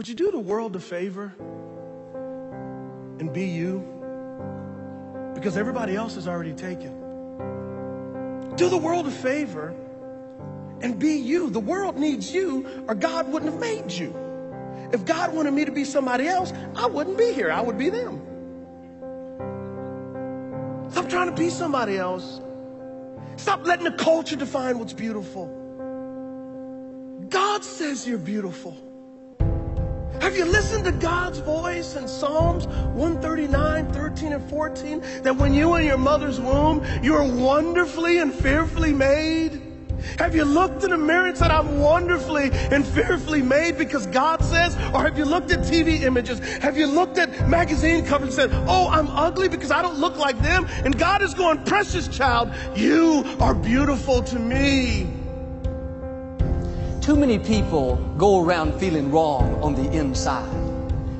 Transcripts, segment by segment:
Would you do the world a favor and be you? Because everybody else is already taken. Do the world a favor and be you. The world needs you, or God wouldn't have made you. If God wanted me to be somebody else, I wouldn't be here. I would be them. Stop trying to be somebody else. Stop letting the culture define what's beautiful. God says you're beautiful. Have you listened to God's voice in Psalms 139, 13, and 14? That when you were in your mother's womb, you were wonderfully and fearfully made? Have you looked in the mirror and said, I'm wonderfully and fearfully made because God says? Or have you looked at TV images? Have you looked at magazine covers and said, oh, I'm ugly because I don't look like them? And God is going, precious child, you are beautiful to me. Too many people go around feeling wrong on the inside.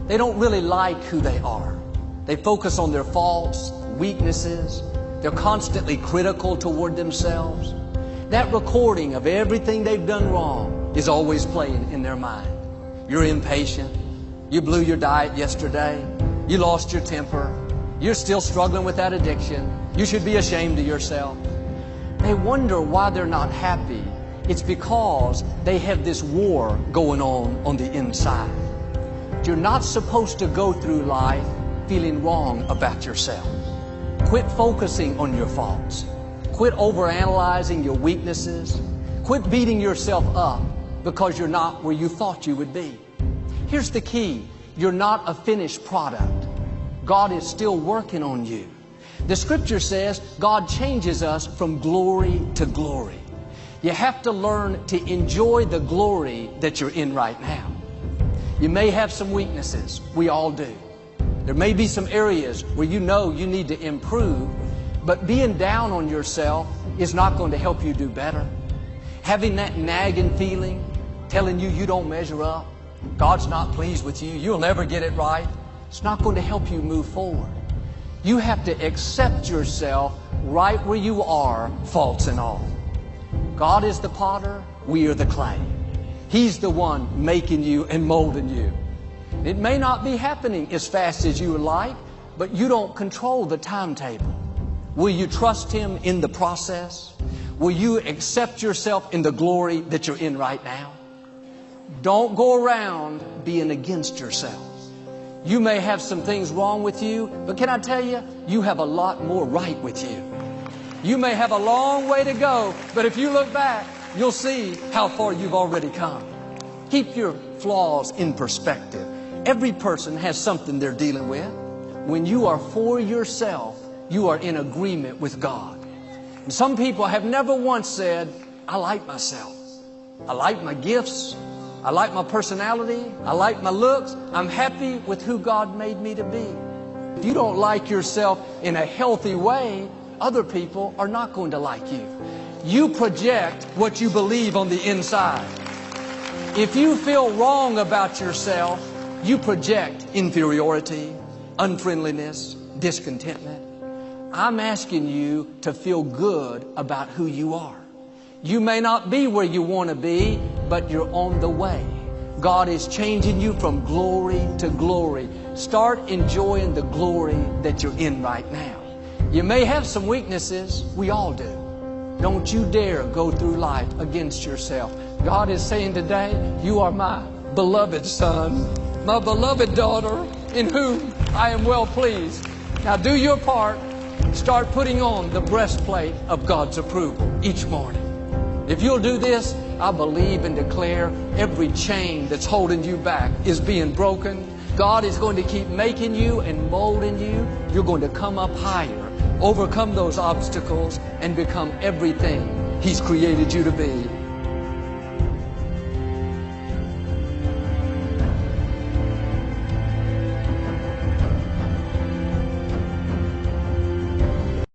They don't really like who they are. They focus on their faults, weaknesses. They're constantly critical toward themselves. That recording of everything they've done wrong is always playing in their mind. You're impatient. You blew your diet yesterday. You lost your temper. You're still struggling with that addiction. You should be ashamed of yourself. They wonder why they're not happy. It's because they have this war going on the inside. You're not supposed to go through life feeling wrong about yourself. Quit focusing on your faults. Quit overanalyzing your weaknesses. Quit beating yourself up because you're not where you thought you would be. Here's the key. You're not a finished product. God is still working on you. The scripture says God changes us from glory to glory. You have to learn to enjoy the glory that you're in right now. You may have some weaknesses. We all do. There may be some areas where you know you need to improve, but being down on yourself is not going to help you do better. Having that nagging feeling, telling you you don't measure up, God's not pleased with you, you'll never get it right, it's not going to help you move forward. You have to accept yourself right where you are, faults and all. God is the potter, we are the clay. He's the one making you and molding you. It may not be happening as fast as you would like, but you don't control the timetable. Will you trust Him in the process? Will you accept yourself in the glory that you're in right now? Don't go around being against yourself. You may have some things wrong with you, but can I tell you, you have a lot more right with you. You may have a long way to go, but if you look back, you'll see how far you've already come. Keep your flaws in perspective. Every person has something they're dealing with. When you are for yourself, you are in agreement with God. And some people have never once said, I like myself. I like my gifts. I like my personality. I like my looks. I'm happy with who God made me to be. If you don't like yourself in a healthy way, other people are not going to like you. You project what you believe on the inside. If you feel wrong about yourself, you project inferiority, unfriendliness, discontentment. I'm asking you to feel good about who you are. You may not be where you want to be, but you're on the way. God is changing you from glory to glory. Start enjoying the glory that you're in right now. You may have some weaknesses. We all do. Don't you dare go through life against yourself. God is saying today, you are my beloved son, my beloved daughter, in whom I am well pleased. Now do your part. Start putting on the breastplate of God's approval each morning. If you'll do this, I believe and declare every chain that's holding you back is being broken. God is going to keep making you and molding you. You're going to come up higher, overcome those obstacles, and become everything He's created you to be.